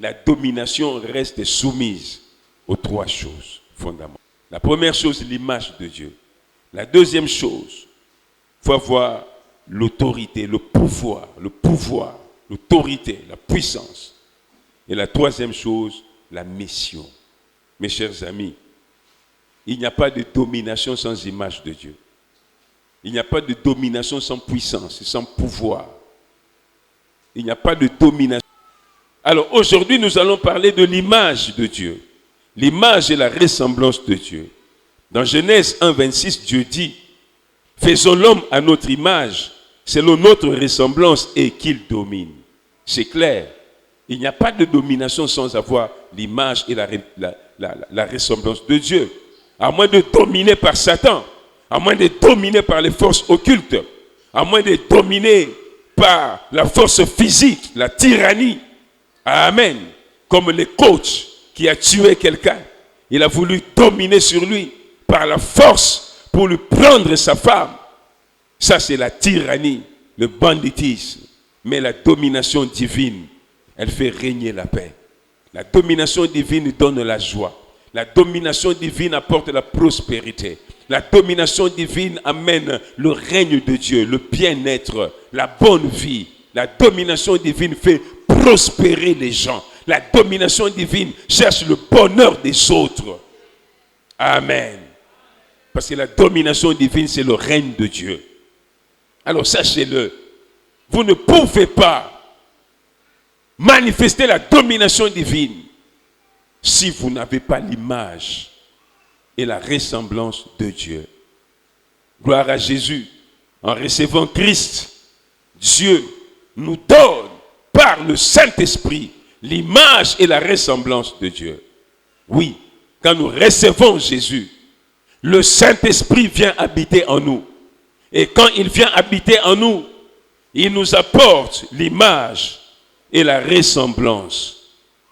la domination reste soumise aux trois choses fondamentales. La première chose, l'image de Dieu. La deuxième chose, il faut avoir l'autorité, le pouvoir, l'autorité, la puissance. Et la troisième chose, la mission. Mes chers amis, il n'y a pas de domination sans image de Dieu. Il n'y a pas de domination sans puissance, sans pouvoir. Il n'y a pas de domination. Alors aujourd'hui, nous allons parler de l'image de Dieu. L'image et la ressemblance de Dieu. Dans Genèse 1, 26, Dieu dit, « Faisons l'homme à notre image, selon notre ressemblance, et qu'il domine. » C'est clair. Il n'y a pas de domination sans avoir l'image et la ressemblance de Dieu. À moins de dominer par Satan, à moins de dominer par les forces occultes, à moins de dominer par la force physique, la tyrannie. Amen. Comme le coach qui a tué quelqu'un. Il a voulu dominer sur lui par la force pour lui prendre sa femme. Ça, c'est la tyrannie, le banditisme. Mais la domination divine, elle fait régner la paix. La domination divine donne la joie. La domination divine apporte la prospérité. La domination divine amène le règne de Dieu, le bien-être, la bonne vie. La domination divine fait prospérer les gens. La domination divine cherche le bonheur des autres. Amen. Parce que la domination divine, c'est le règne de Dieu. Alors sachez-le, vous ne pouvez pas manifester la domination divine si vous n'avez pas l'image et la ressemblance de Dieu. Gloire à Jésus. En recevant Christ, Dieu nous donne par le Saint-Esprit l'image et la ressemblance de Dieu. Oui, quand nous recevons Jésus, le Saint-Esprit vient habiter en nous. Et quand il vient habiter en nous, il nous apporte l'image et la ressemblance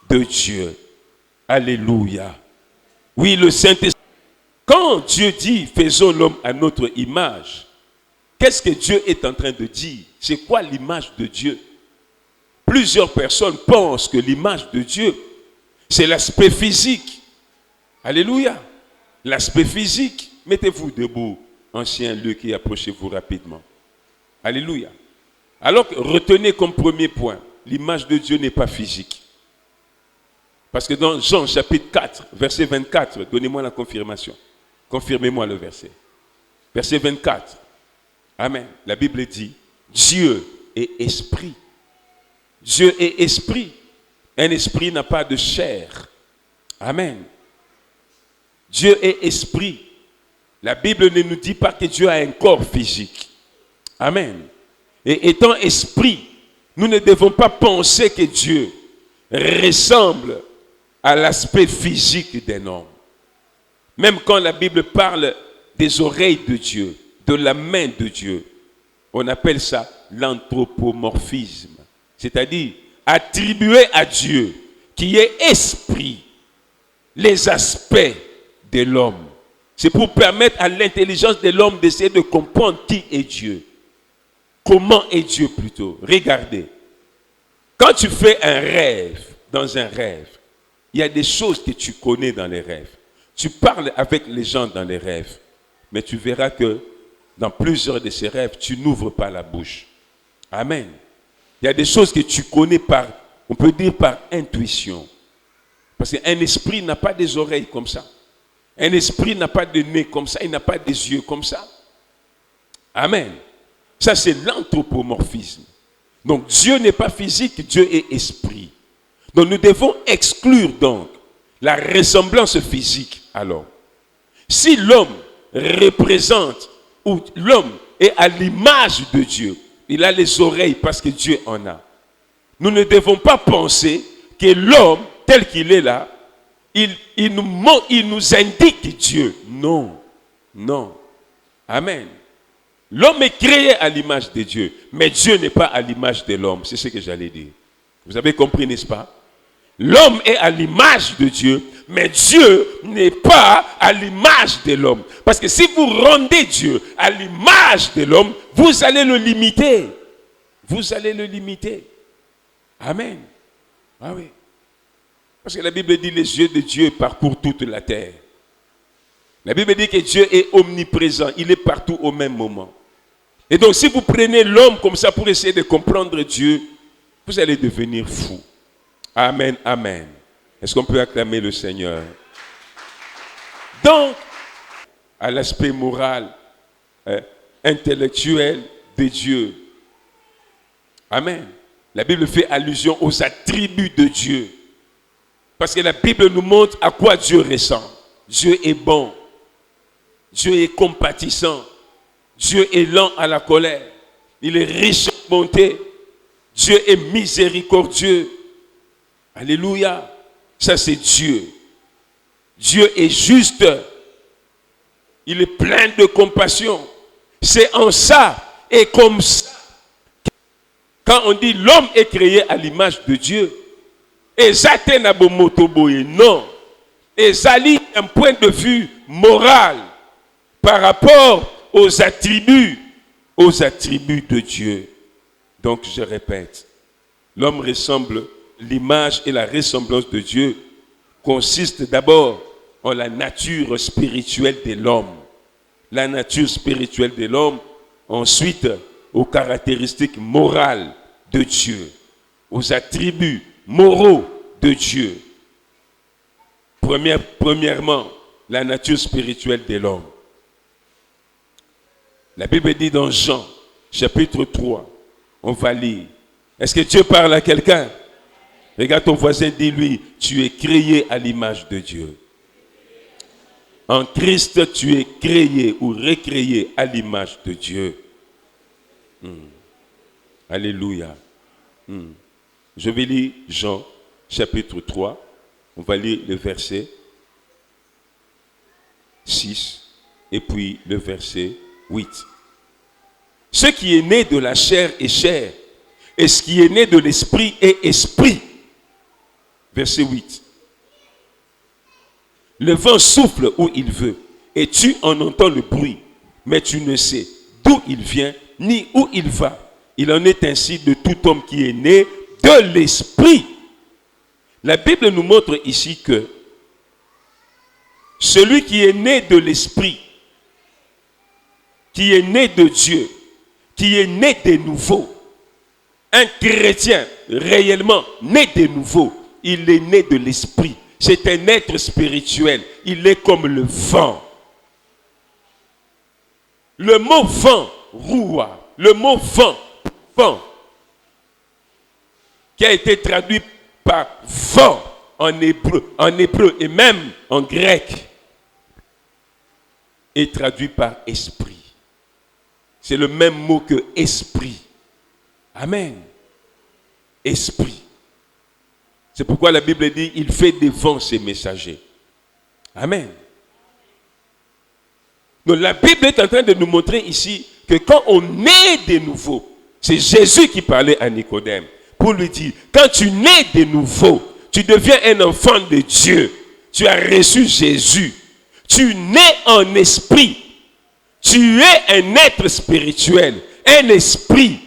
de Dieu. Alléluia. Oui, le Saint-Esprit. Quand Dieu dit « faisons l'homme à notre image », qu'est-ce que Dieu est en train de dire? C'est quoi l'image de Dieu? Plusieurs personnes pensent que l'image de Dieu, c'est l'aspect physique. Alléluia. L'aspect physique. Mettez-vous debout, ancien lieu qui approchez-vous rapidement. Alléluia. Alors, retenez comme premier point, l'image de Dieu n'est pas physique. Parce que dans Jean chapitre 4, verset 24, donnez-moi la confirmation. Confirmez-moi le verset. Verset 24. Amen. La Bible dit, Dieu est esprit. Dieu est esprit. Un esprit n'a pas de chair. Amen. Dieu est esprit. La Bible ne nous dit pas que Dieu a un corps physique. Amen. Et étant esprit, nous ne devons pas penser que Dieu ressemble à l'aspect physique d'un homme. Même quand la Bible parle des oreilles de Dieu, de la main de Dieu, on appelle ça l'anthropomorphisme. C'est-à-dire attribuer à Dieu, qui est esprit, les aspects de l'homme. C'est pour permettre à l'intelligence de l'homme d'essayer de comprendre qui est Dieu. Comment est Dieu plutôt? Regardez. Quand tu fais un rêve, dans un rêve, il y a des choses que tu connais dans les rêves. Tu parles avec les gens dans les rêves, mais tu verras que dans plusieurs de ces rêves, tu n'ouvres pas la bouche. Amen. Il y a des choses que tu connais par, on peut dire par intuition. Parce qu'un esprit n'a pas des oreilles comme ça. Un esprit n'a pas de nez comme ça, il n'a pas des yeux comme ça. Amen. Ça, c'est l'anthropomorphisme. Donc, Dieu n'est pas physique, Dieu est esprit. Donc, nous devons exclure donc la ressemblance physique alors. Si l'homme représente, ou l'homme est à l'image de Dieu, il a les oreilles parce que Dieu en a. Nous ne devons pas penser que l'homme, tel qu'il est là, il nous indique Dieu. Non, non. Amen. L'homme est créé à l'image de Dieu, mais Dieu n'est pas à l'image de l'homme. C'est ce que j'allais dire. Vous avez compris, n'est-ce pas? L'homme est à l'image de Dieu, mais Dieu n'est pas à l'image de l'homme. Parce que si vous rendez Dieu à l'image de l'homme, vous allez le limiter. Vous allez le limiter. Amen. Ah oui. Parce que la Bible dit les yeux de Dieu parcourent toute la terre. La Bible dit que Dieu est omniprésent, il est partout au même moment. Et donc si vous prenez l'homme comme ça pour essayer de comprendre Dieu, vous allez devenir fou. Amen, amen. Est-ce qu'on peut acclamer le Seigneur? Donc, à l'aspect moral, intellectuel de Dieu. Amen. La Bible fait allusion aux attributs de Dieu. Parce que la Bible nous montre à quoi Dieu ressemble. Dieu est bon. Dieu est compatissant. Dieu est lent à la colère. Il est riche en bonté. Dieu est miséricordieux. Alléluia. Ça c'est Dieu. Dieu est juste. Il est plein de compassion. C'est en ça et comme ça. Quand on dit l'homme est créé à l'image de Dieu, et non. Et ça lit un point de vue moral par rapport aux attributs de Dieu. Donc je répète, l'homme ressemble, l'image et la ressemblance de Dieu consiste d'abord en la nature spirituelle de l'homme. La nature spirituelle de l'homme, ensuite aux caractéristiques morales de Dieu, aux attributs moraux de Dieu. Premièrement, la nature spirituelle de l'homme. La Bible dit dans Jean, chapitre 3, on va lire. Est-ce que Dieu parle à quelqu'un? Regarde ton voisin, dis-lui, tu es créé à l'image de Dieu. En Christ, tu es créé ou recréé à l'image de Dieu. Alléluia. Je vais lire Jean, chapitre 3. On va lire le verset 6 et puis le verset 8. Ce qui est né de la chair est chair, et ce qui est né de l'esprit est esprit. Verset 8. Le vent souffle où il veut, et tu en entends le bruit, mais tu ne sais d'où il vient, ni où il va. Il en est ainsi de tout homme qui est né de l'esprit. La Bible nous montre ici que celui qui est né de l'esprit, qui est né de Dieu, qui est né de nouveau, un chrétien réellement né de nouveau, il est né de l'esprit. C'est un être spirituel. Il est comme le vent. Le mot vent, roua, le mot vent, qui a été traduit par vent en hébreu et même en grec, est traduit par esprit. C'est le même mot que esprit. Amen. Esprit. C'est pourquoi la Bible dit, il fait des vents ses messagers. Amen. Donc la Bible est en train de nous montrer ici que quand on naît de nouveau, c'est Jésus qui parlait à Nicodème pour lui dire, quand tu nais de nouveau, tu deviens un enfant de Dieu. Tu as reçu Jésus. Tu nais en esprit. Tu es un être spirituel, un esprit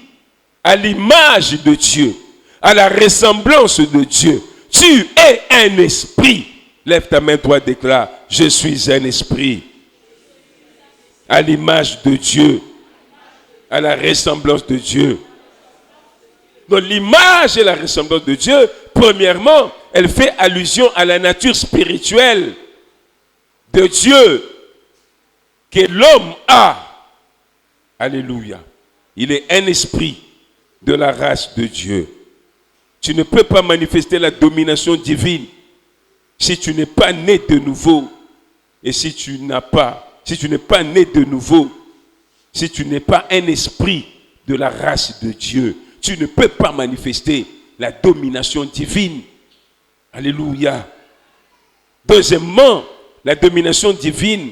à l'image de Dieu, à la ressemblance de Dieu. Tu es un esprit. Lève ta main, toi, déclare, je suis un esprit. À l'image de Dieu, à la ressemblance de Dieu. Donc l'image et la ressemblance de Dieu, premièrement, elle fait allusion à la nature spirituelle de Dieu que l'homme a. Alléluia. Il est un esprit de la race de Dieu. Tu ne peux pas manifester la domination divine si tu n'es pas né de nouveau. Et si tu n'es pas né de nouveau, si tu n'es pas un esprit de la race de Dieu, tu ne peux pas manifester la domination divine. Alléluia. Deuxièmement, la domination divine,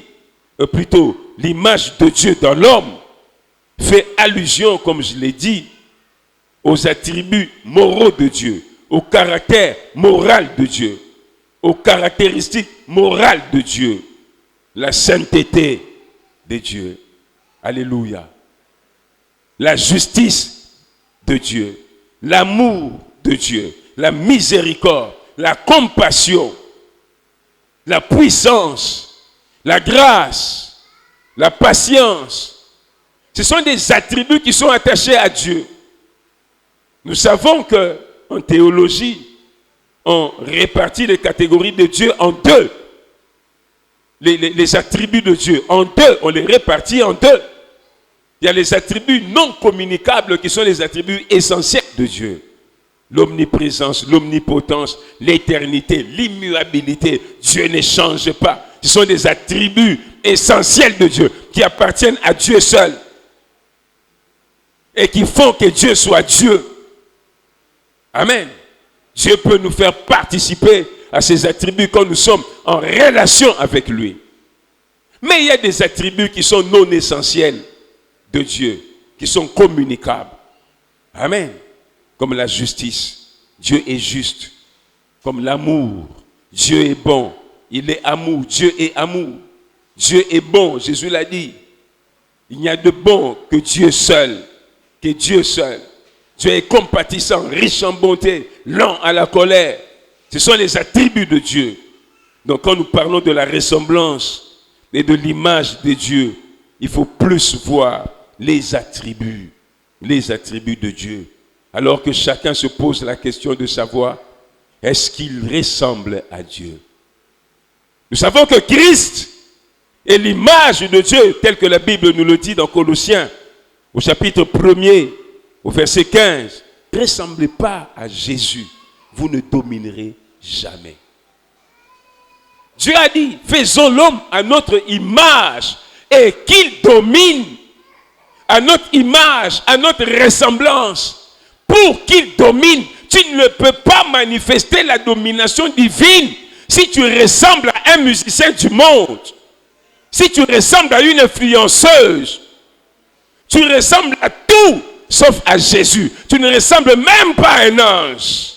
plutôt l'image de Dieu dans l'homme, fait allusion, comme je l'ai dit, aux attributs moraux de Dieu, au caractère moral de Dieu, aux caractéristiques morales de Dieu, la sainteté de Dieu. Alléluia. La justice de Dieu, l'amour de Dieu, la miséricorde, la compassion, la puissance, la grâce, la patience. Ce sont des attributs qui sont attachés à Dieu. Nous savons qu'en théologie, on répartit les catégories de Dieu en deux. Les attributs de Dieu, en deux, on les répartit en deux. Il y a les attributs non communicables qui sont les attributs essentiels de Dieu. L'omniprésence, l'omnipotence, l'éternité, l'immuabilité. Dieu ne change pas. Ce sont des attributs essentiels de Dieu qui appartiennent à Dieu seul et qui font que Dieu soit Dieu. Amen. Dieu peut nous faire participer à ces attributs quand nous sommes en relation avec lui. Mais il y a des attributs qui sont non essentiels de Dieu, qui sont communicables. Amen. Comme la justice. Dieu est juste. Comme l'amour. Dieu est bon. Il est amour. Dieu est amour. Dieu est bon. Jésus l'a dit. Il n'y a de bon que Dieu seul. Que Dieu seul. Dieu est compatissant, riche en bonté, lent à la colère. Ce sont les attributs de Dieu. Donc quand nous parlons de la ressemblance et de l'image de Dieu, il faut plus voir les attributs de Dieu. Alors que chacun se pose la question de savoir, est-ce qu'il ressemble à Dieu? Nous savons que Christ est l'image de Dieu, telle que la Bible nous le dit dans Colossiens, au chapitre 1er, au verset 15. Ne ressemblez pas à Jésus, vous ne dominerez jamais. Dieu a dit, faisons l'homme à notre image et qu'il domine à notre image, à notre ressemblance. Pour qu'il domine, tu ne peux pas manifester la domination divine si tu ressembles à un musicien du monde, si tu ressembles à une influenceuse, tu ressembles à tout sauf à Jésus. Tu ne ressembles même pas à un ange.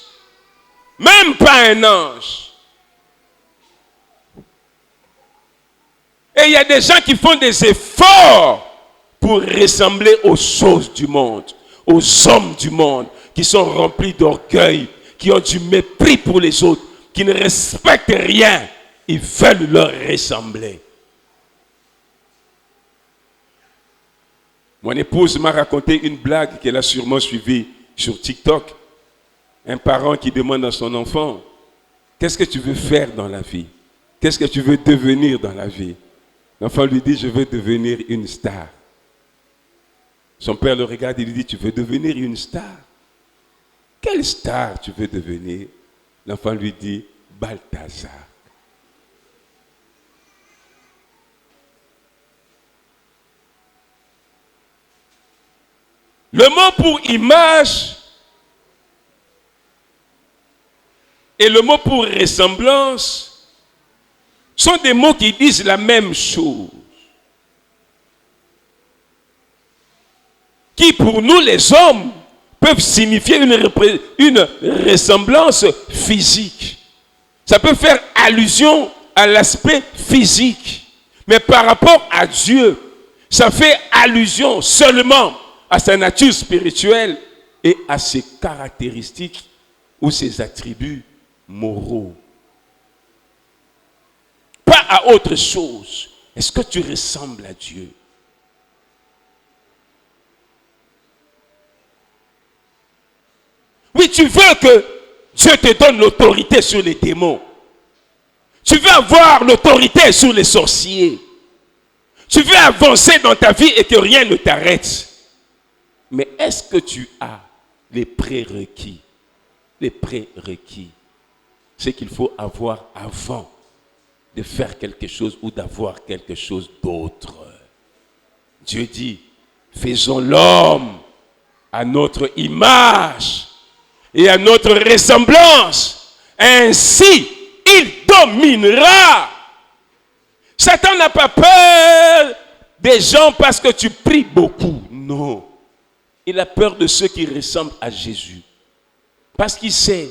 Même pas un ange. Et il y a des gens qui font des efforts pour ressembler aux choses du monde, aux hommes du monde, qui sont remplis d'orgueil, qui ont du mépris pour les autres, qui ne respectent rien. Ils veulent leur ressembler. Mon épouse m'a raconté une blague qu'elle a sûrement suivie sur TikTok. Un parent qui demande à son enfant, qu'est-ce que tu veux faire dans la vie? Qu'est-ce que tu veux devenir dans la vie? L'enfant lui dit, je veux devenir une star. Son père le regarde et lui dit, tu veux devenir une star? Quelle star tu veux devenir? L'enfant lui dit, Balthazar. Le mot pour image et le mot pour ressemblance sont des mots qui disent la même chose. Qui pour nous les hommes peuvent signifier une ressemblance physique. Ça peut faire allusion à l'aspect physique. Mais par rapport à Dieu, ça fait allusion seulement à sa nature spirituelle et à ses caractéristiques ou ses attributs moraux. Pas à autre chose. Est-ce que tu ressembles à Dieu? Oui, tu veux que Dieu te donne l'autorité sur les démons. Tu veux avoir l'autorité sur les sorciers. Tu veux avancer dans ta vie et que rien ne t'arrête. Mais est-ce que tu as les prérequis? Les prérequis. C'est qu'il faut avoir avant de faire quelque chose ou d'avoir quelque chose d'autre. Dieu dit, faisons l'homme à notre image et à notre ressemblance. Ainsi, il dominera. Satan n'a pas peur des gens parce que tu pries beaucoup. Non. Il a peur de ceux qui ressemblent à Jésus. Parce qu'il sait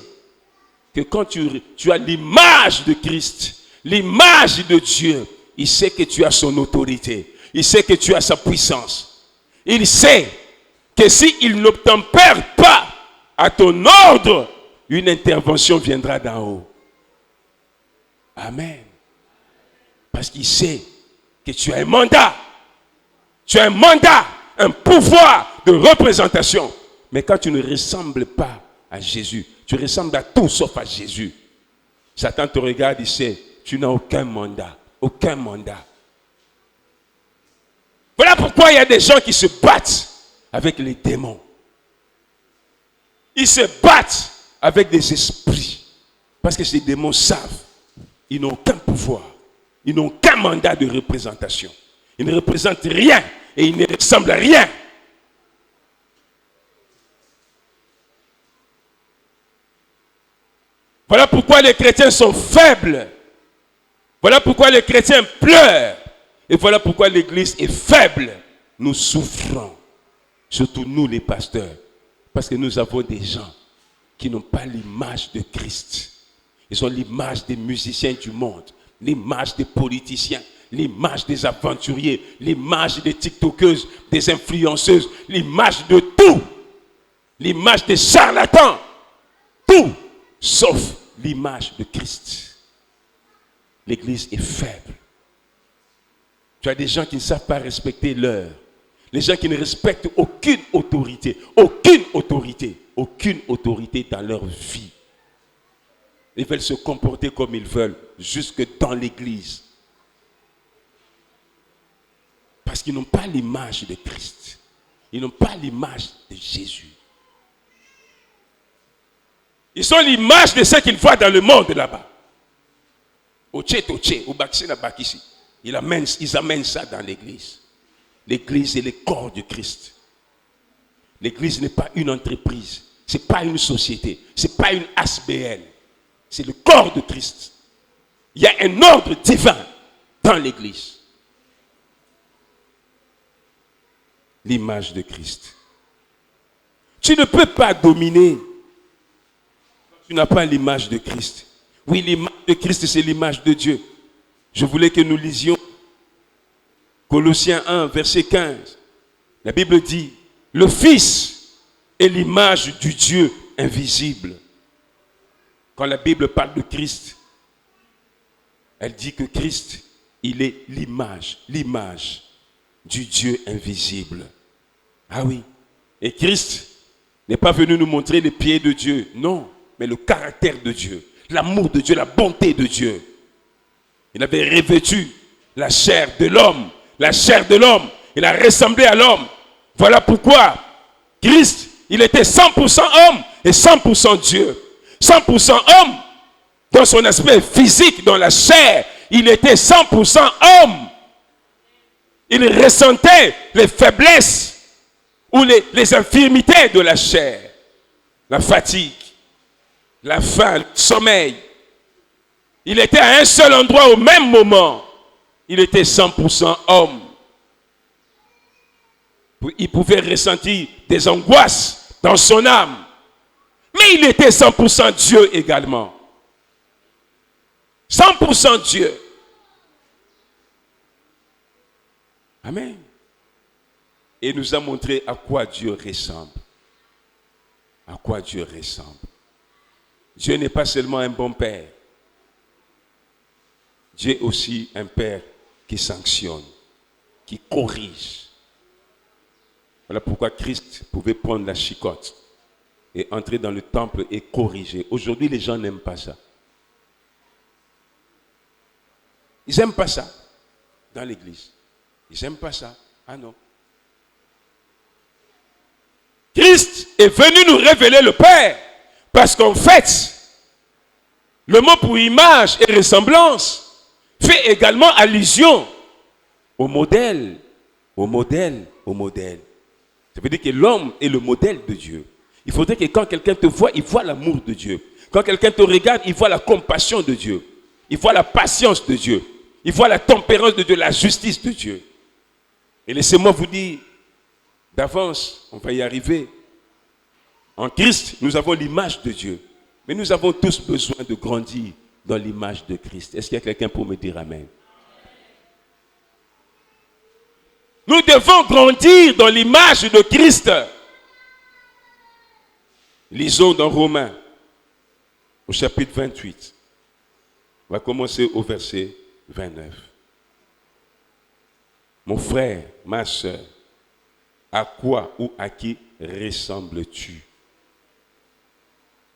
que quand tu as l'image de Christ, l'image de Dieu, il sait que tu as son autorité. Il sait que tu as sa puissance. Il sait que s'il n'obtempère pas à ton ordre, une intervention viendra d'en haut. Amen. Parce qu'il sait que tu as un mandat. Tu as un mandat, un pouvoir de représentation. Mais quand tu ne ressembles pas à Jésus, tu ressembles à tout sauf à Jésus. Satan te regarde et sait, tu n'as aucun mandat. Aucun mandat. Voilà pourquoi il y a des gens qui se battent avec les démons. Ils se battent avec des esprits. Parce que ces démons savent, ils n'ont aucun pouvoir. Ils n'ont aucun mandat de représentation. Ils ne représentent rien et ils ne ressemblent à rien. Voilà pourquoi les chrétiens sont faibles. Voilà pourquoi les chrétiens pleurent. Et voilà pourquoi l'église est faible. Nous souffrons. Surtout nous les pasteurs. Parce que nous avons des gens qui n'ont pas l'image de Christ. Ils ont l'image des musiciens du monde, l'image des politiciens, l'image des aventuriers, l'image des tiktokeuses, des influenceuses, l'image de tout. L'image des charlatans. Tout, sauf l'image de Christ. L'église est faible. Tu as des gens qui ne savent pas respecter l'heure. Les gens qui ne respectent aucune autorité dans leur vie. Ils veulent se comporter comme ils veulent, jusque dans l'église. Parce qu'ils n'ont pas l'image de Christ. Ils n'ont pas l'image de Jésus. Ils sont l'image de ce qu'ils voient dans le monde là-bas. Ils amènent ça dans l'église. L'église est le corps du Christ. L'église n'est pas une entreprise. Ce n'est pas une société. Ce n'est pas une ASBL. C'est le corps de Christ. Il y a un ordre divin dans l'église. L'image de Christ. Tu ne peux pas dominer. Tu n'as pas l'image de Christ. Oui, l'image de Christ, c'est l'image de Dieu. Je voulais que nous lisions Colossiens 1, verset 15. La Bible dit, le Fils est l'image du Dieu invisible. Quand la Bible parle de Christ, elle dit que Christ, il est l'image du Dieu invisible. Ah oui. Et Christ n'est pas venu nous montrer les pieds de Dieu, non, mais le caractère de Dieu, l'amour de Dieu, la bonté de Dieu. Il avait revêtu la chair de l'homme, il a ressemblé à l'homme. Voilà pourquoi Christ, il était 100% homme et 100% Dieu. 100% homme dans son aspect physique, dans la chair, il était 100% homme. Il ressentait les faiblesses ou les infirmités de la chair, la fatigue, la faim, le sommeil. Il était à un seul endroit au même moment. Il était 100% homme. Il pouvait ressentir des angoisses dans son âme. Mais il était 100% Dieu également. 100% Dieu. Amen. Et il nous a montré à quoi Dieu ressemble. À quoi Dieu ressemble. Dieu n'est pas seulement un bon père. Dieu est aussi un père qui sanctionne, qui corrige. Voilà pourquoi Christ pouvait prendre la chicotte et entrer dans le temple et corriger. Aujourd'hui, les gens n'aiment pas ça. Ils n'aiment pas ça dans l'église. Ils n'aiment pas ça. Ah non. Christ est venu nous révéler le Père. Parce qu'en fait, le mot pour image et ressemblance fait également allusion au modèle. Au modèle. Ça veut dire que l'homme est le modèle de Dieu. Il faudrait que quand quelqu'un te voit, il voit l'amour de Dieu. Quand quelqu'un te regarde, il voit la compassion de Dieu. Il voit la patience de Dieu. Il voit la tempérance de Dieu, la justice de Dieu. Et laissez-moi vous dire, d'avance, on va y arriver. En Christ, nous avons l'image de Dieu. Mais nous avons tous besoin de grandir dans l'image de Christ. Est-ce qu'il y a quelqu'un pour me dire Amen? Nous devons grandir dans l'image de Christ. Lisons dans Romains, au chapitre 28. On va commencer au verset 29. Mon frère, ma soeur, à quoi ou à qui ressembles-tu?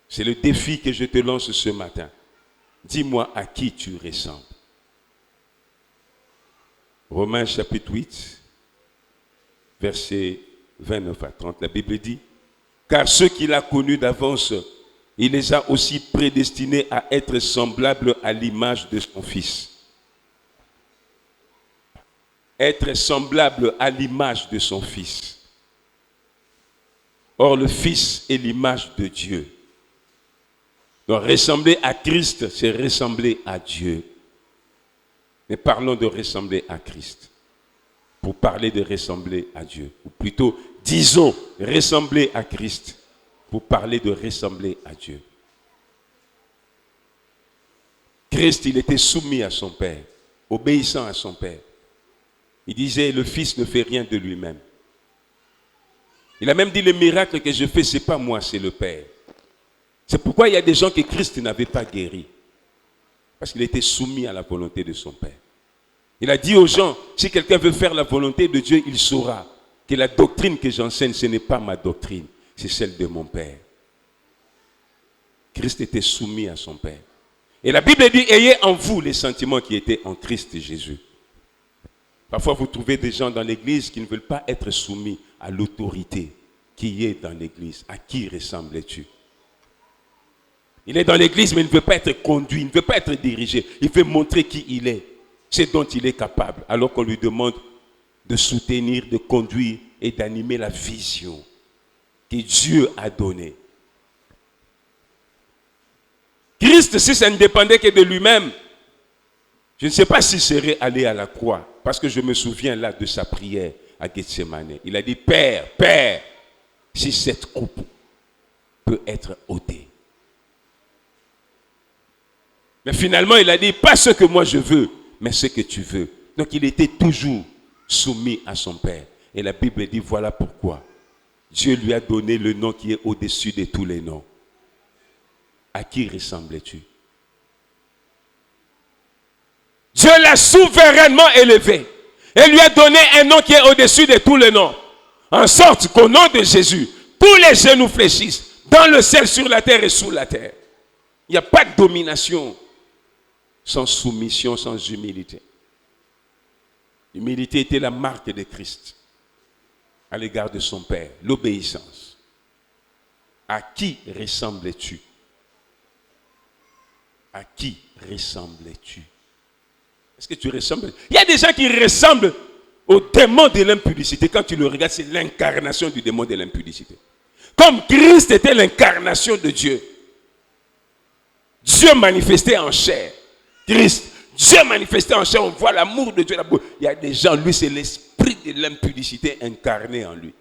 C'est le défi que je te lance ce matin. Dis-moi à qui tu ressembles. Romains chapitre 8, versets 29 à 30, la Bible dit, car ceux qu'il a connus d'avance, il les a aussi prédestinés à être semblables à l'image de son Fils. Être semblable à l'image de son Fils. Or, le Fils est l'image de Dieu. Donc, ressembler à Christ, c'est ressembler à Dieu. Mais parlons de ressembler à Christ. Pour parler de ressembler à Dieu. Ou plutôt, disons, ressembler à Christ. Pour parler de ressembler à Dieu. Christ, il était soumis à son Père, obéissant à son Père. Il disait, le Fils ne fait rien de lui-même. Il a même dit, le miracle que je fais, ce n'est pas moi, c'est le Père. C'est pourquoi il y a des gens que Christ n'avait pas guéris. Parce qu'il était soumis à la volonté de son Père. Il a dit aux gens, si quelqu'un veut faire la volonté de Dieu, il saura que la doctrine que j'enseigne, ce n'est pas ma doctrine, c'est celle de mon Père. Christ était soumis à son Père. Et la Bible dit, ayez en vous les sentiments qui étaient en Christ Jésus. Parfois, vous trouvez des gens dans l'église qui ne veulent pas être soumis à l'autorité qui est dans l'église. À qui ressembles-tu? Il est dans l'église, mais il ne veut pas être conduit, il ne veut pas être dirigé. Il veut montrer qui il est, ce dont il est capable. Alors qu'on lui demande de soutenir, de conduire et d'animer la vision que Dieu a donnée. Christ, si ça ne dépendait que de lui-même, je ne sais pas s'il serait allé à la croix. Parce que je me souviens là de sa prière à Gethsemane. Il a dit, Père, Père, si cette coupe peut être ôtée. Mais finalement, il a dit, pas ce que moi je veux, mais ce que tu veux. Donc il était toujours soumis à son Père. Et la Bible dit, voilà pourquoi. Dieu lui a donné le nom qui est au-dessus de tous les noms. À qui ressembles-tu? Dieu l'a souverainement élevé et lui a donné un nom qui est au-dessus de tous les noms. En sorte qu'au nom de Jésus, tous les genoux fléchissent dans le ciel, sur la terre et sous la terre. Il n'y a pas de domination sans soumission, sans humilité. L'humilité était la marque de Christ à l'égard de son Père, l'obéissance. À qui ressembles-tu? À qui ressembles-tu? Est-ce que tu ressembles? Il y a des gens qui ressemblent au démon de l'impudicité. Quand tu le regardes, c'est l'incarnation du démon de l'impudicité. Comme Christ était l'incarnation de Dieu. Dieu manifesté en chair. Christ, Dieu manifesté en chair. On voit l'amour de Dieu. Il y a des gens, lui, c'est l'esprit de l'impudicité incarné en lui.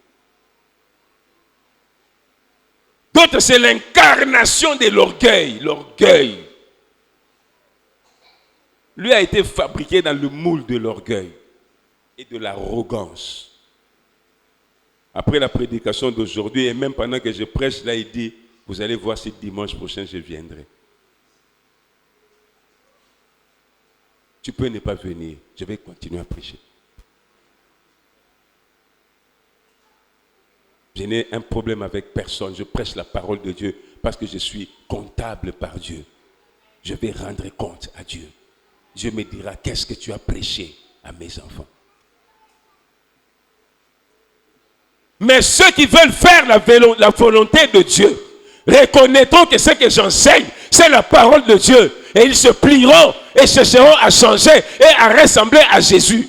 D'autres, c'est l'incarnation de l'orgueil. L'orgueil. Lui a été fabriqué dans le moule de l'orgueil et de l'arrogance. Après la prédication d'aujourd'hui, et même pendant que je prêche, là, il dit, vous allez voir si dimanche prochain, je viendrai. Tu peux ne pas venir, je vais continuer à prêcher. Je n'ai un problème avec personne, je prêche la parole de Dieu parce que je suis comptable par Dieu. Je vais rendre compte à Dieu. Dieu me dira, qu'est-ce que tu as prêché à mes enfants? Mais ceux qui veulent faire la volonté de Dieu, reconnaîtront que ce que j'enseigne, c'est la parole de Dieu. Et ils se plieront et chercheront à changer et à ressembler à Jésus.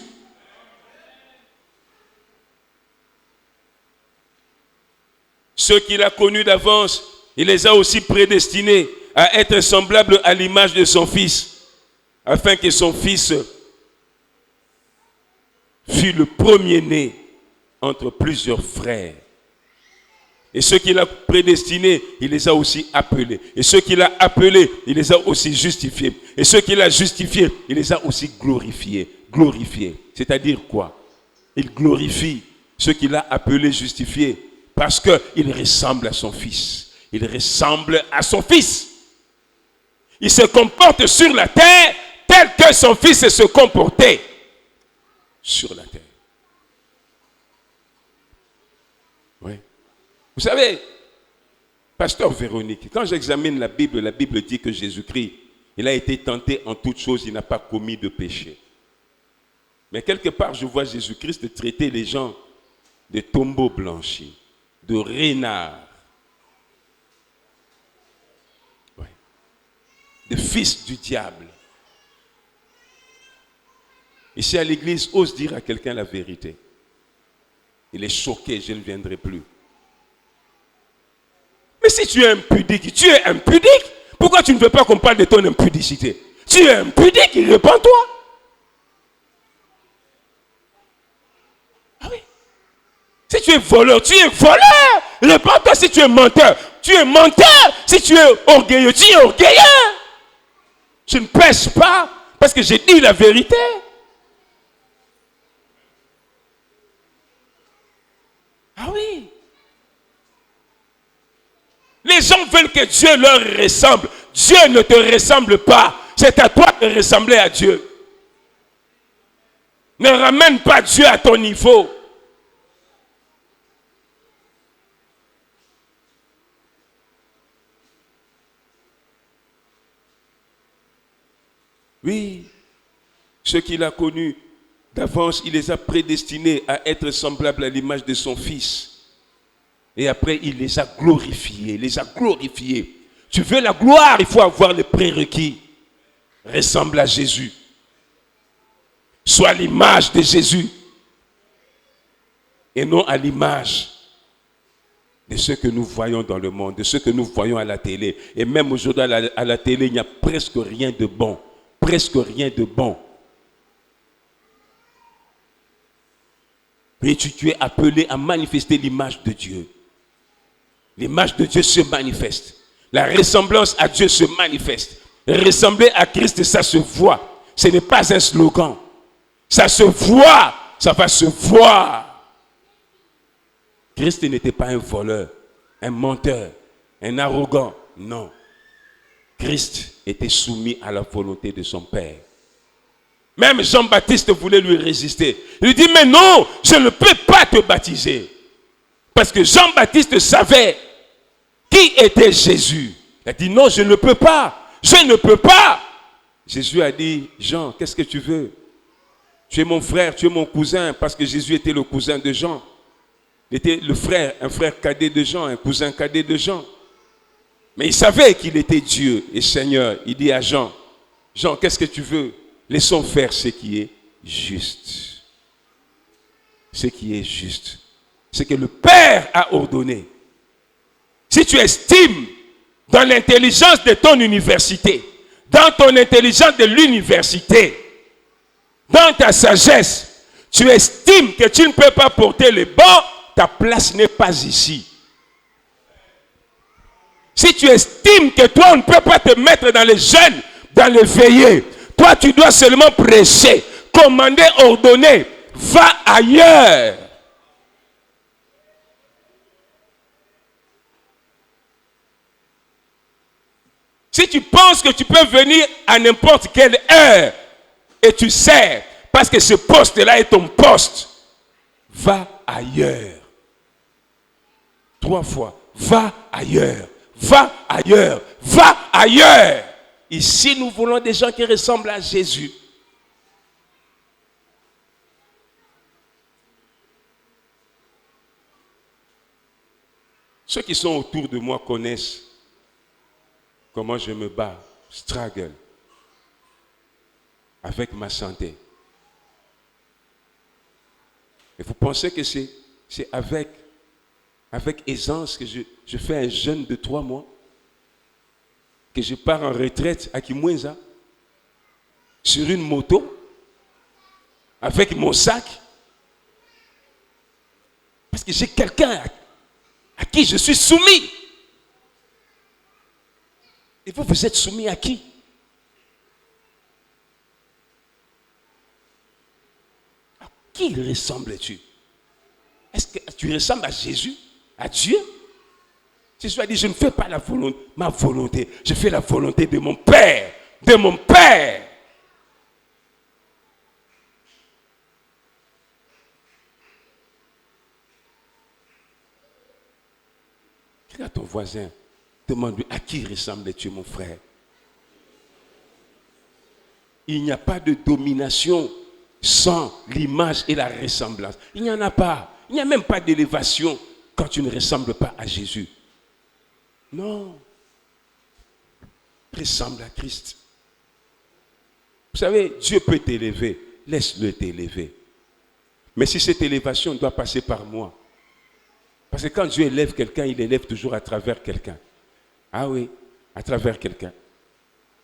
Ceux qu'il a connus d'avance, il les a aussi prédestinés à être semblables à l'image de son Fils, afin que son Fils fût le premier-né entre plusieurs frères. Et ceux qu'il a prédestinés, il les a aussi appelés. Et ceux qu'il a appelés, il les a aussi justifiés. Et ceux qu'il a justifiés, il les a aussi glorifiés. Glorifiés. C'est-à-dire quoi? Il glorifie ceux qu'il a appelés, justifiés, parce qu'il ressemble à son Fils. Il ressemble à son Fils. Il se comporte sur la terre tel que son fils se comportait sur la terre. Oui. Vous savez, Pasteur Véronique, quand j'examine la Bible dit que Jésus-Christ, il a été tenté en toutes choses, il n'a pas commis de péché. Mais quelque part, je vois Jésus-Christ traiter les gens de tombeaux blanchis, de renards, oui, de fils du diable. Ici à l'église, ose dire à quelqu'un la vérité. Il est choqué, je ne viendrai plus. Mais si tu es impudique, pourquoi tu ne veux pas qu'on parle de ton impudicité? Tu es impudique, répands-toi. Ah oui. Si tu es voleur, tu es voleur. Répands-toi. Si tu es menteur, tu es menteur. Si tu es orgueilleux, tu es orgueilleux. Je ne pêche pas parce que j'ai dit la vérité. Ah oui. Les gens veulent que Dieu leur ressemble. Dieu ne te ressemble pas. C'est à toi de ressembler à Dieu. Ne ramène pas Dieu à ton niveau. Oui, ceux qu'il a connus d'avance, il les a prédestinés à être semblables à l'image de son Fils. Et après, il les a glorifiés, Tu veux la gloire, il faut avoir les prérequis. Ressemble à Jésus. Sois l'image de Jésus. Et non à l'image de ce que nous voyons dans le monde, de ce que nous voyons à la télé. Et même aujourd'hui à la télé, il n'y a presque rien de bon. Presque rien de bon. Et tu es appelé à manifester l'image de Dieu. L'image de Dieu se manifeste. La ressemblance à Dieu se manifeste. Ressembler à Christ, ça se voit. Ce n'est pas un slogan. Ça se voit. Ça va se voir. Christ n'était pas un voleur, un menteur, un arrogant. Non. Christ était soumis à la volonté de son Père. Même Jean-Baptiste voulait lui résister. Il lui dit, mais non, je ne peux pas te baptiser. Parce que Jean-Baptiste savait qui était Jésus. Il a dit, non, je ne peux pas. Je ne peux pas. Jésus a dit, Jean, qu'est-ce que tu veux? Tu es mon frère, tu es mon cousin, parce que Jésus était le cousin de Jean. Il était le frère, un frère cadet de Jean, un cousin cadet de Jean. Mais il savait qu'il était Dieu et Seigneur. Il dit à Jean, Jean, qu'est-ce que tu veux? Laissons faire ce qui est juste. Ce qui est juste. Ce que le Père a ordonné. Si tu estimes dans l'intelligence de ton université, dans ton intelligence de l'université, dans ta sagesse, tu estimes que tu ne peux pas porter le bon, ta place n'est pas ici. Si tu estimes que toi, on ne peut pas te mettre dans les jeûnes, dans les veillées, toi, tu dois seulement prêcher, commander, ordonner. Va ailleurs. Si tu penses que tu peux venir à n'importe quelle heure et tu sers, parce que ce poste-là est ton poste, va ailleurs. 3 fois. Va ailleurs. Va ailleurs. Va ailleurs. Ici, nous voulons des gens qui ressemblent à Jésus. Ceux qui sont autour de moi connaissent comment je me bats, struggle avec ma santé. Et vous pensez que c'est avec aisance que je fais un jeûne de 3 mois, que je pars en retraite à Kimwenza, sur une moto, avec mon sac, parce que j'ai quelqu'un à qui je suis soumis. Et vous êtes soumis à qui? À qui ressembles-tu? Est-ce que tu ressembles à Jésus? À Dieu? Si tu as dit, je ne fais pas ma volonté, je fais la volonté de mon Père, de mon Père. Regarde ton voisin, demande-lui à qui ressembles-tu, mon frère. Il n'y a pas de domination sans l'image et la ressemblance. Il n'y en a pas. Il n'y a même pas d'élévation quand tu ne ressembles pas à Jésus. Non. Ressemble à Christ. Vous savez, Dieu peut t'élever. Laisse-le t'élever. Mais si cette élévation doit passer par moi, parce que quand Dieu élève quelqu'un, il élève toujours à travers quelqu'un. Ah oui, à travers quelqu'un.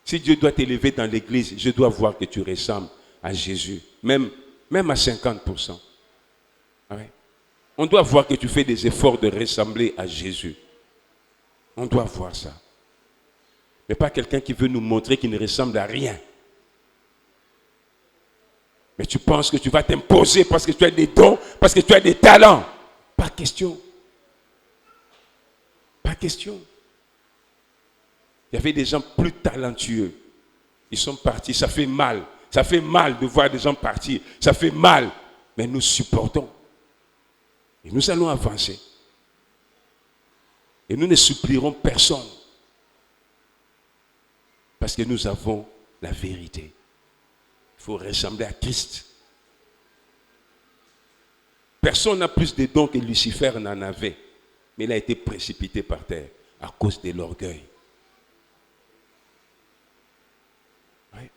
Si Dieu doit t'élever dans l'église, je dois voir que tu ressembles à Jésus, même à 50%. Ah oui. On doit voir que tu fais des efforts de ressembler à Jésus. On doit voir ça. Mais pas quelqu'un qui veut nous montrer qu'il ne ressemble à rien. Mais tu penses que tu vas t'imposer parce que tu as des dons, parce que tu as des talents. Pas question. Pas question. Il y avait des gens plus talentueux. Ils sont partis. Ça fait mal. Ça fait mal de voir des gens partir. Ça fait mal. Mais nous supportons. Et nous allons avancer. Et nous ne supplierons personne. Parce que nous avons la vérité. Il faut ressembler à Christ. Personne n'a plus de dons que Lucifer n'en avait. Mais il a été précipité par terre à cause de l'orgueil. Oui.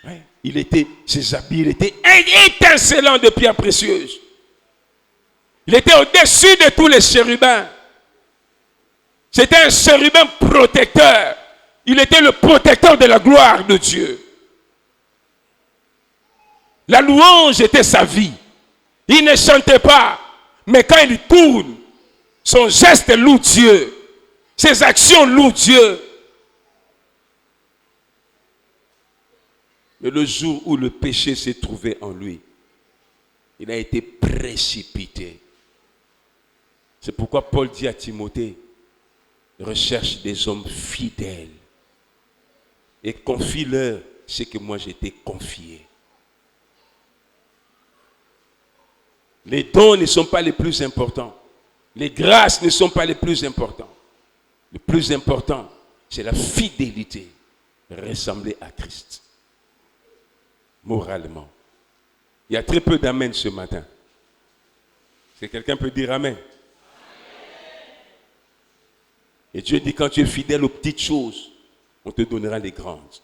Oui. Ses habits, il était étincelant de pierres précieuses. Il était au-dessus de tous les chérubins. C'était un chérubin protecteur. Il était le protecteur de la gloire de Dieu. La louange était sa vie. Il ne chantait pas. Mais quand il tourne, son geste loue Dieu. Ses actions louent Dieu. Mais le jour où le péché s'est trouvé en lui, il a été précipité. C'est pourquoi Paul dit à Timothée, recherche des hommes fidèles et confie-leur ce que moi j'ai été confié. Les dons ne sont pas les plus importants. Les grâces ne sont pas les plus importants. Le plus important, c'est la fidélité, ressembler à Christ. Moralement. Il y a très peu d'amen ce matin. Est-ce que quelqu'un peut dire amen? Et Dieu dit, quand tu es fidèle aux petites choses, on te donnera les grandes.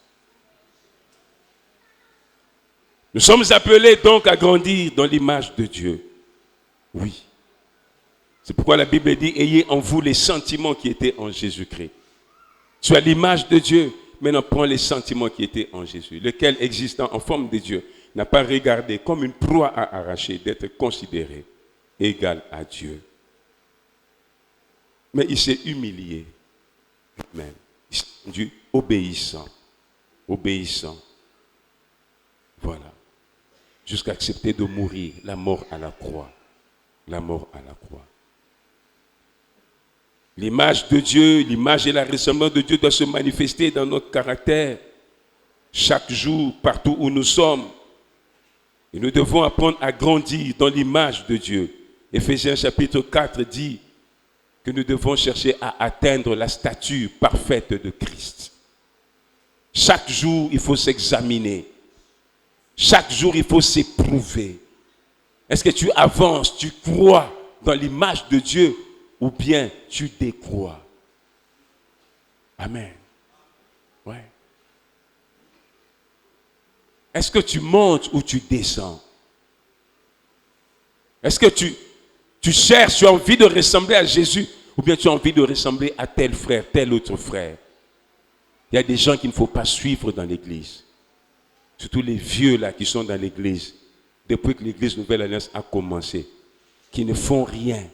Nous sommes appelés donc à grandir dans l'image de Dieu. Oui. C'est pourquoi la Bible dit, ayez en vous les sentiments qui étaient en Jésus-Christ. Tu as l'image de Dieu, maintenant prends les sentiments qui étaient en Jésus, lequel, existant en forme de Dieu, n'a pas regardé comme une proie à arracher d'être considéré égal à Dieu. Mais il s'est humilié lui-même. Il s'est rendu obéissant. Obéissant. Voilà. Jusqu'à accepter de mourir, la mort à la croix. La mort à la croix. L'image de Dieu, l'image et la ressemblance de Dieu doit se manifester dans notre caractère. Chaque jour, partout où nous sommes. Et nous devons apprendre à grandir dans l'image de Dieu. Éphésiens chapitre 4 dit que nous devons chercher à atteindre la stature parfaite de Christ. Chaque jour, il faut s'examiner. Chaque jour, il faut s'éprouver. Est-ce que tu avances, tu crois dans l'image de Dieu ou bien tu décrois? Amen. Ouais. Est-ce que tu montes ou tu descends? Est-ce que tu cherches, tu as envie de ressembler à Jésus ou bien tu as envie de ressembler à tel frère, tel autre frère? Il y a des gens qu'il ne faut pas suivre dans l'église. Surtout les vieux là qui sont dans l'église. Depuis que l'église Nouvelle Alliance a commencé. Qui ne font rien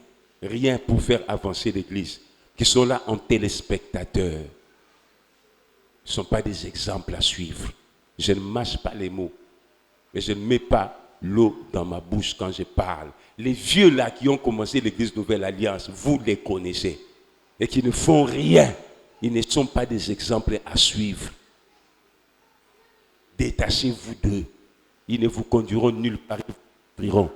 pour faire avancer l'église. Qui sont là en téléspectateurs. Ce ne sont pas des exemples à suivre. Je ne mâche pas les mots. Mais je ne mets pas l'eau dans ma bouche quand je parle. Les vieux là qui ont commencé l'église Nouvelle Alliance, vous les connaissez. Et qui ne font rien. Ils ne sont pas des exemples à suivre. Détachez-vous d'eux. Ils ne vous conduiront nulle part. Ils vous priront.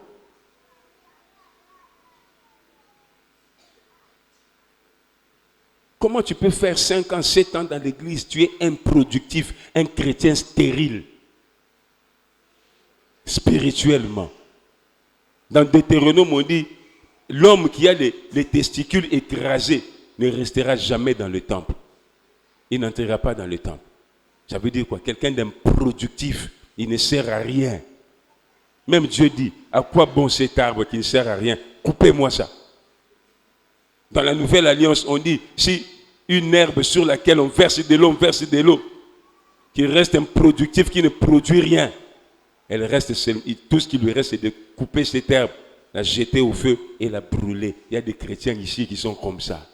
Comment tu peux faire 5 ans, 7 ans dans l'église? Tu es improductif, un chrétien stérile. Spirituellement. Dans Deutéronome, on dit, l'homme qui a les testicules écrasés ne restera jamais dans le temple. Il n'entrera pas dans le temple. Ça veut dire quoi? Quelqu'un d'improductif, il ne sert à rien. Même Dieu dit, à quoi bon cet arbre qui ne sert à rien? Coupez-moi ça. Dans la Nouvelle Alliance, on dit, si une herbe sur laquelle on verse de l'eau, qui reste improductif, qui ne produit rien, elle reste seule. Tout ce qui lui reste, c'est de couper cette herbe, la jeter au feu et la brûler. Il y a des chrétiens ici qui sont comme ça.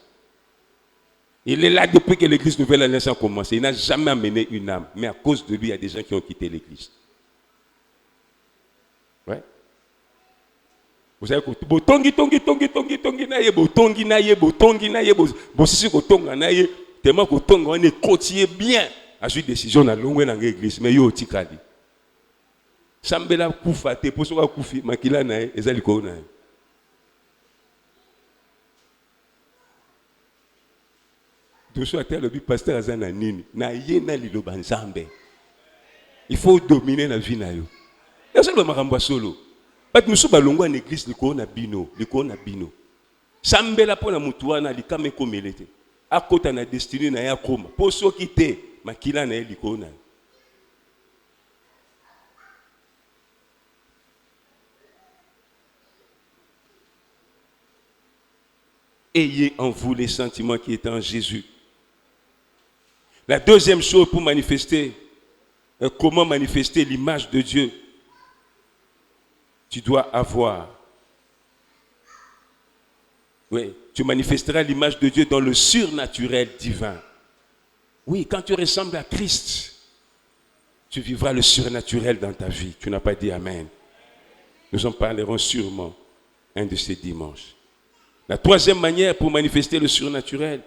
Il est là depuis que l'église Nouvelle Alliance a commencé. Il n'a jamais amené une âme. Mais à cause de lui, il y a des gens qui ont quitté l'église. Ouais. Vous savez que botongi tellement que on est côtier bien à suite décision na longue dans l'église mais yo tikali sambela kufa te poso ka kufi makila na ezali ko na doso atel le pasteur azana nini na yena liloba nzambe. Il faut dominer la vie na yo. Est-ce que le makambo solo Pat musu balongwa en église liko na bino. Sambela pona mutu wana likame komelete. Akota na destinée na ya koma. Poso kite makila na liko na. Ayez en vous les sentiments qui étaient en Jésus. La deuxième chose pour manifester, comment manifester l'image de Dieu, tu dois avoir. Oui, tu manifesteras l'image de Dieu dans le surnaturel divin. Oui, quand tu ressembles à Christ, tu vivras le surnaturel dans ta vie. Tu n'as pas dit Amen. Nous en parlerons sûrement un de ces dimanches. La troisième manière pour manifester le surnaturel,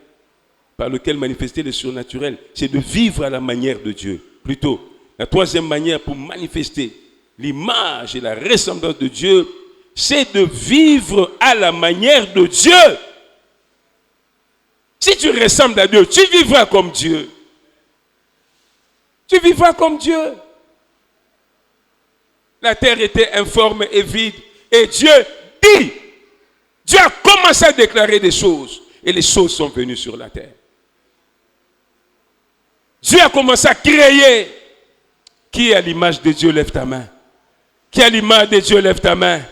par lequel manifester le surnaturel, c'est de vivre à la manière de Dieu. Plutôt, la troisième manière pour manifester l'image et la ressemblance de Dieu, c'est de vivre à la manière de Dieu. Si tu ressembles à Dieu, tu vivras comme Dieu. Tu vivras comme Dieu. La terre était informe et vide. Et Dieu dit, Dieu a commencé à déclarer des choses. Et les choses sont venues sur la terre. Dieu a commencé à créer. Qui est à l'image de Dieu, lève ta main. Qui est à l'image de Dieu, lève ta main.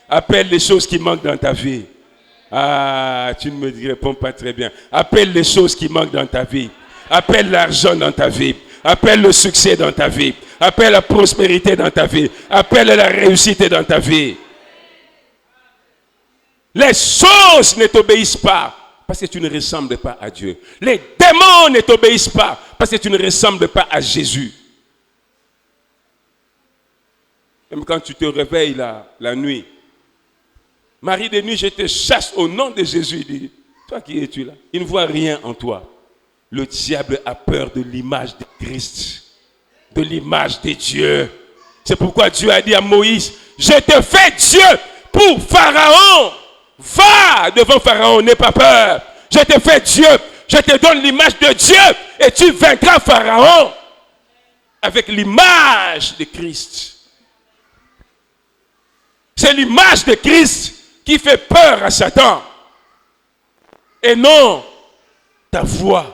Appelle les choses qui manquent dans ta vie. Ah, tu ne me réponds pas très bien. Appelle les choses qui manquent dans ta vie. Appelle l'argent dans ta vie. Appelle le succès dans ta vie. Appelle la prospérité dans ta vie. Appelle la réussite dans ta vie. Les choses ne t'obéissent pas parce que tu ne ressembles pas à Dieu. Les démons ne t'obéissent pas parce que tu ne ressembles pas à Jésus. Même quand tu te réveilles la nuit, Marie de nuit, je te chasse au nom de Jésus. Il dit, toi qui es-tu là? Il ne voit rien en toi. Le diable a peur de l'image de Christ, de l'image de Dieu. C'est pourquoi Dieu a dit à Moïse, je te fais Dieu pour Pharaon. Va devant Pharaon, n'aie pas peur. Je te fais Dieu, je te donne l'image de Dieu et tu vaincras Pharaon avec l'image de Christ. C'est l'image de Christ qui fait peur à Satan. Et non ta voix.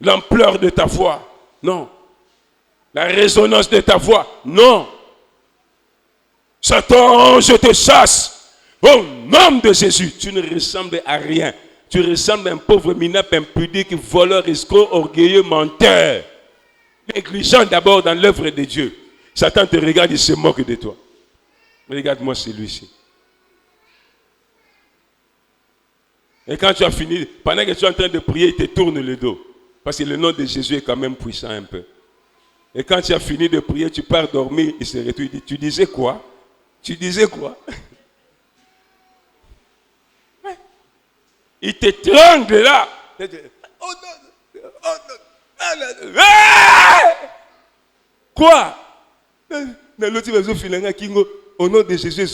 L'ampleur de ta voix. Non. La résonance de ta voix. Non. Satan, je te chasse. Au nom de Jésus, tu ne ressembles à rien. Tu ressembles à un pauvre minable, impudique, voleur, escroc, orgueilleux, menteur. Négligent d'abord dans l'œuvre de Dieu. Satan te regarde et se moque de toi. Regarde-moi celui-ci. Et quand tu as fini, pendant que tu es en train de prier, il te tourne le dos. Parce que le nom de Jésus est quand même puissant un peu. Et quand tu as fini de prier, tu pars dormir, il se retourne, il dit, tu disais quoi? Tu disais quoi? Il t'étrangle là. Oh non, oh non, quoi? Au nom de Jésus,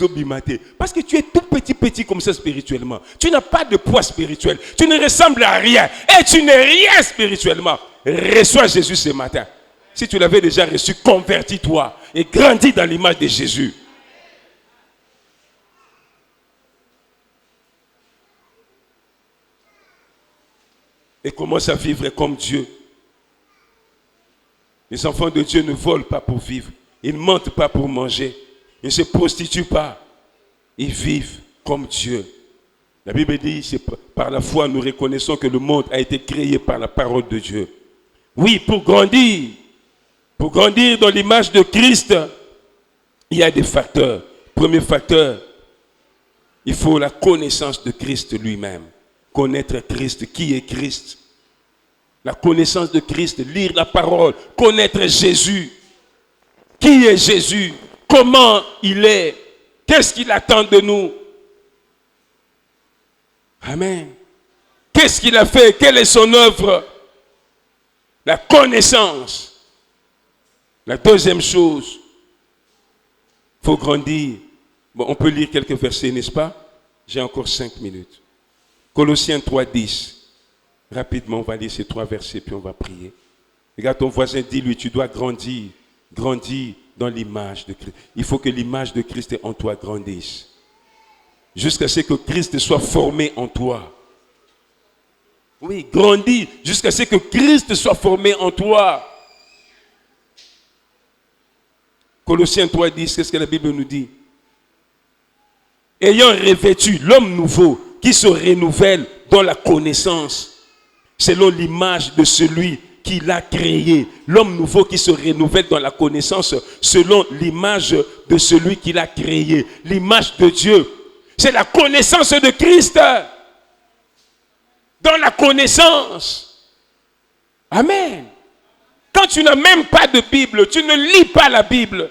parce que tu es tout petit comme ça spirituellement. Tu n'as pas de poids spirituel. Tu ne ressembles à rien. Et tu n'es rien spirituellement. Reçois Jésus ce matin. Si tu l'avais déjà reçu, convertis-toi et grandis dans l'image de Jésus. Et commence à vivre comme Dieu. Les enfants de Dieu ne volent pas pour vivre. Ils ne mentent pas pour manger. Ils ne se prostituent pas. Ils vivent comme Dieu. La Bible dit, c'est par la foi nous reconnaissons que le monde a été créé par la parole de Dieu. Oui, pour grandir dans l'image de Christ, il y a des facteurs. Premier facteur, il faut la connaissance de Christ lui-même. Connaître Christ. Qui est Christ? La connaissance de Christ, lire la parole, connaître Jésus. Qui est Jésus? Comment il est? Qu'est-ce qu'il attend de nous? Amen. Qu'est-ce qu'il a fait? Quelle est son œuvre? La connaissance. La deuxième chose, il faut grandir. Bon, on peut lire quelques versets, n'est-ce pas? J'ai encore 5 minutes. Colossiens 3:10. Rapidement, on va lire ces 3 versets, puis on va prier. Regarde ton voisin, dis-lui, tu dois grandir. Grandir dans l'image de Christ. Il faut que l'image de Christ en toi grandisse. Jusqu'à ce que Christ soit formé en toi. Oui, grandis jusqu'à ce que Christ soit formé en toi. Colossiens 3:10, qu'est-ce que la Bible nous dit? Ayant revêtu l'homme nouveau qui se renouvelle dans la connaissance, selon l'image de celui qui l'a créé. L'homme nouveau qui se renouvelle dans la connaissance, selon l'image de celui qui l'a créé. L'image de Dieu, c'est la connaissance de Christ. Dans la connaissance. Amen. Quand tu n'as même pas de Bible, tu ne lis pas la Bible.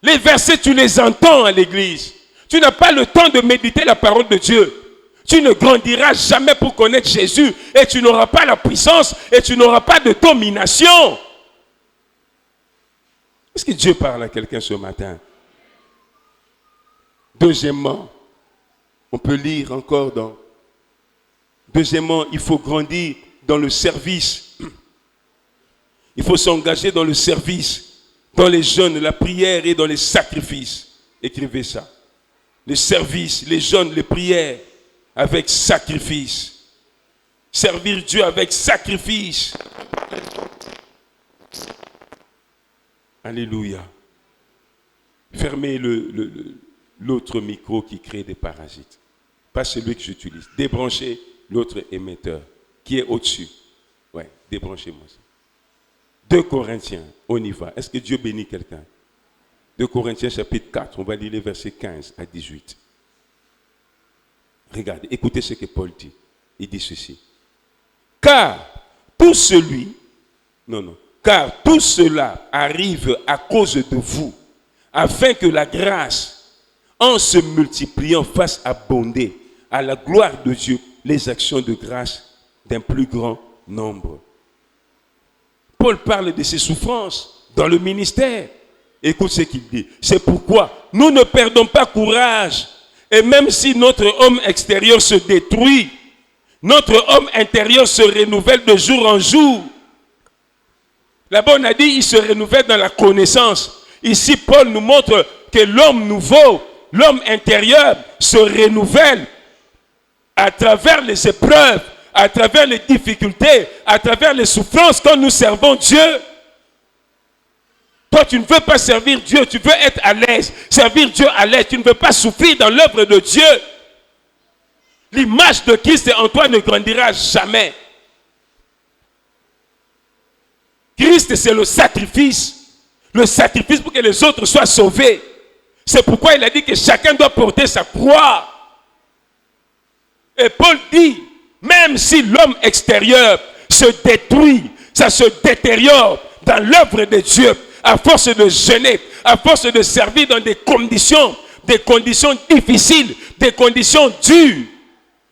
Les versets, tu les entends à l'église. Tu n'as pas le temps de méditer la parole de Dieu. Tu ne grandiras jamais pour connaître Jésus et tu n'auras pas la puissance et tu n'auras pas de domination. Est-ce que Dieu parle à quelqu'un ce matin? Deuxièmement, on peut lire encore dans... Deuxièmement, il faut grandir dans le service. Il faut s'engager dans le service, dans les jeûnes, la prière et dans les sacrifices. Écrivez ça. Le service, les jeûnes, les prières avec sacrifice. Servir Dieu avec sacrifice. Alléluia. Fermez l'autre micro qui crée des parasites. Pas celui que j'utilise. Débranchez l'autre émetteur qui est au-dessus. Ouais, débranchez-moi ça. 2 Corinthiens, on y va. Est-ce que Dieu bénit quelqu'un? 2 Corinthiens chapitre 4, on va lire les versets 15 à 18. Regardez, écoutez ce que Paul dit. Il dit ceci. Car tout cela arrive à cause de vous, afin que la grâce, en se multipliant, fasse abonder à la gloire de Dieu les actions de grâce d'un plus grand nombre. Paul parle de ses souffrances dans le ministère. Écoute ce qu'il dit. C'est pourquoi nous ne perdons pas courage. Et même si notre homme extérieur se détruit, notre homme intérieur se renouvelle de jour en jour. Là-bas, on a dit il se renouvelle dans la connaissance. Ici, Paul nous montre que l'homme nouveau, l'homme intérieur, se renouvelle à travers les épreuves, à travers les difficultés, à travers les souffrances quand nous servons Dieu. Toi, tu ne veux pas servir Dieu, tu veux être à l'aise. Servir Dieu à l'aise, tu ne veux pas souffrir dans l'œuvre de Dieu. L'image de Christ en toi ne grandira jamais. Christ, c'est le sacrifice. Le sacrifice pour que les autres soient sauvés. C'est pourquoi il a dit que chacun doit porter sa croix. Et Paul dit, même si l'homme extérieur se détruit, ça se détériore dans l'œuvre de Dieu, à force de jeûner, à force de servir dans des conditions difficiles, des conditions dures,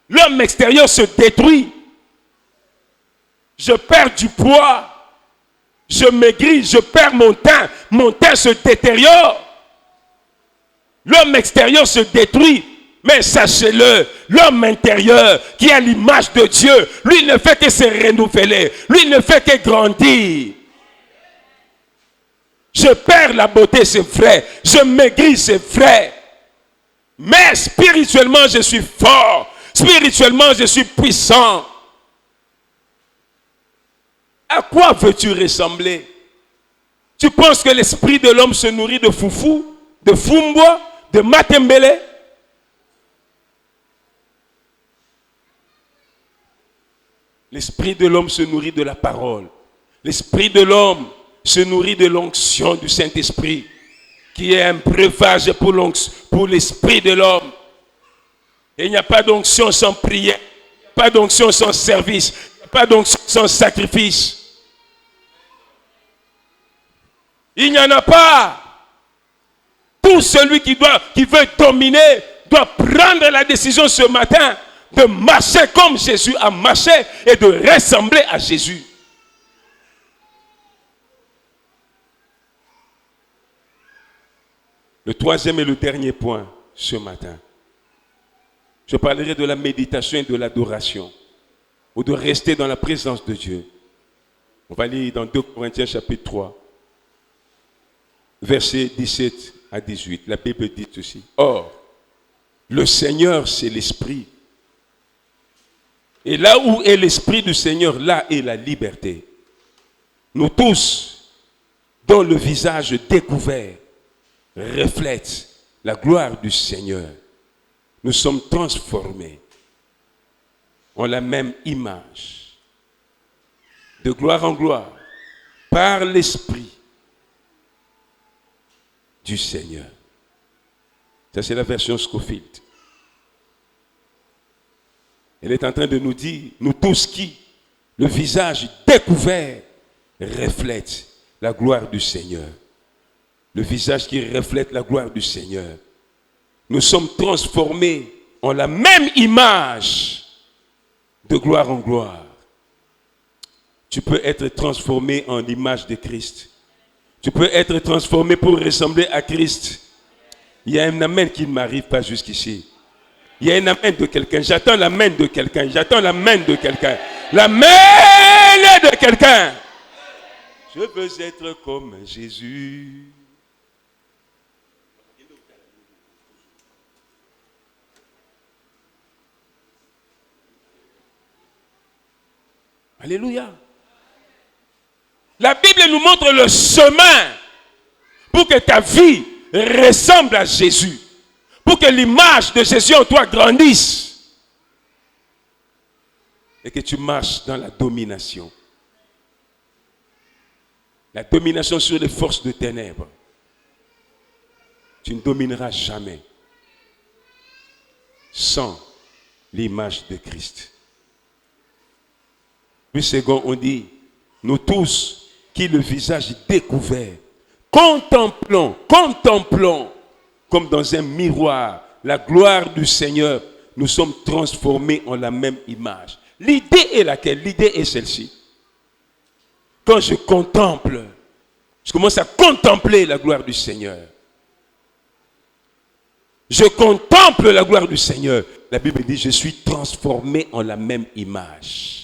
l'homme extérieur se détruit. Je perds du poids, je maigris, je perds mon teint se détériore. L'homme extérieur se détruit, mais sachez-le, l'homme intérieur qui a l'image de Dieu, lui ne fait que se renouveler, lui ne fait que grandir. Je perds la beauté, c'est vrai, je maigris, c'est vrai, mais spirituellement je suis fort, spirituellement je suis puissant. À quoi veux-tu ressembler? Tu penses que l'esprit de l'homme se nourrit de foufou, de fumbwa, de matembele? L'esprit de l'homme se nourrit de la parole. L'esprit de l'homme se nourrit de l'onction du Saint-Esprit, qui est un breuvage pour l'esprit de l'homme. Et il n'y a pas d'onction sans prière, pas d'onction sans service, pas d'onction sans sacrifice. Il n'y en a pas. Tout celui qui veut dominer doit prendre la décision ce matin de marcher comme Jésus a marché et de ressembler à Jésus. Le troisième et le dernier point ce matin, je parlerai de la méditation et de l'adoration, ou de rester dans la présence de Dieu. On va lire dans 2 Corinthiens chapitre 3, versets 17 à 18. La Bible dit ceci. Or, le Seigneur, c'est l'Esprit. Et là où est l'Esprit du Seigneur, là est la liberté. Nous tous, dont le visage découvert reflète la gloire du Seigneur, nous sommes transformés en la même image, de gloire en gloire, par l'Esprit du Seigneur. Ça, c'est la version Scofield. Elle est en train de nous dire, nous tous qui, le visage découvert, reflète la gloire du Seigneur. Le visage qui reflète la gloire du Seigneur. Nous sommes transformés en la même image, de gloire en gloire. Tu peux être transformé en l'image de Christ. Tu peux être transformé pour ressembler à Christ. Il y a un amen qui ne m'arrive pas jusqu'ici. Il y a un amen de quelqu'un. J'attends l'amen de quelqu'un. J'attends l'amen de quelqu'un. L'amen de quelqu'un. Je veux être comme Jésus. Alléluia. La Bible nous montre le chemin pour que ta vie ressemble à Jésus. Pour que l'image de Jésus en toi grandisse. Et que tu marches dans la domination. La domination sur les forces de ténèbres. Tu ne domineras jamais sans l'image de Christ. Puis second, on dit, nous tous qui le visage découvert, contemplons comme dans un miroir la gloire du Seigneur, nous sommes transformés en la même image. L'idée est laquelle? L'idée est celle-ci. Quand je contemple, je commence à contempler la gloire du Seigneur. Je contemple la gloire du Seigneur. La Bible dit, je suis transformé en la même image.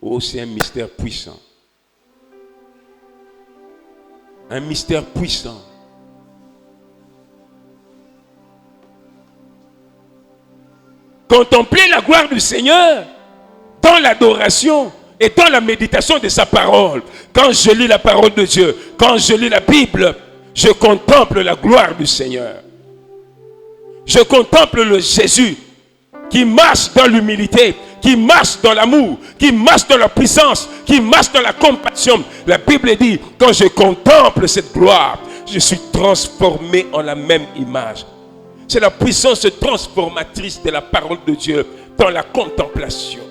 Oh, c'est un mystère puissant. Un mystère puissant. Contempler la gloire du Seigneur dans l'adoration et dans la méditation de sa parole. Quand je lis la parole de Dieu, quand je lis la Bible, je contemple la gloire du Seigneur. Je contemple le Jésus qui marche dans l'humilité, qui marche dans l'amour, qui marche dans la puissance, qui marche dans la compassion. La Bible dit, quand je contemple cette gloire, je suis transformé en la même image. C'est la puissance transformatrice de la parole de Dieu dans la contemplation.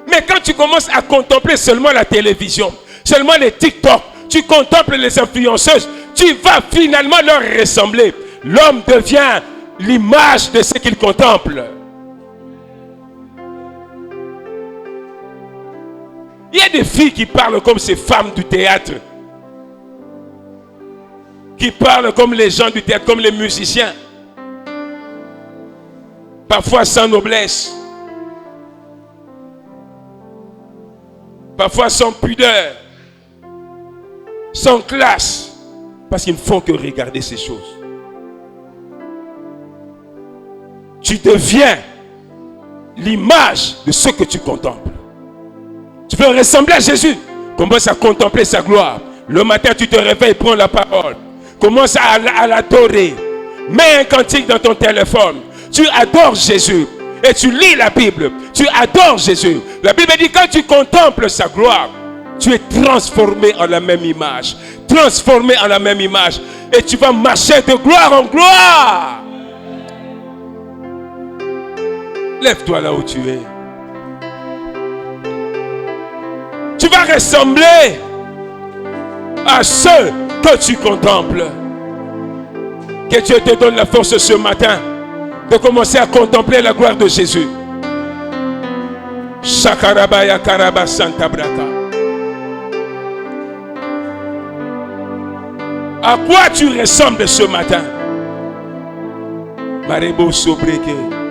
Mais Mais quand tu commences à contempler seulement la télévision, seulement les TikTok, tu contemples les influenceuses, tu vas finalement leur ressembler. L'homme devient l'image de ce qu'il contemple. Il y a des filles qui parlent comme ces femmes du théâtre, qui parlent comme les gens du théâtre, comme les musiciens, parfois sans noblesse, parfois sans pudeur, sans classe, parce qu'ils ne font que regarder ces choses. Tu deviens l'image de ce que tu contemples. Tu veux ressembler à Jésus. Commence à contempler sa gloire. Le matin, tu te réveilles, prends la parole. Commence à l'adorer. Mets un cantique dans ton téléphone. Tu adores Jésus. Et tu lis la Bible. Tu adores Jésus. La Bible dit, quand tu contemples sa gloire, tu es transformé en la même image. Transformé en la même image. Et tu vas marcher de gloire en gloire. Lève-toi là où tu es. Tu vas ressembler à ceux que tu contemples. Que Dieu te donne la force ce matin de commencer à contempler la gloire de Jésus. Shakarabaya Karaba Santa Braka. À quoi tu ressembles ce matin? Marebo Sobreke.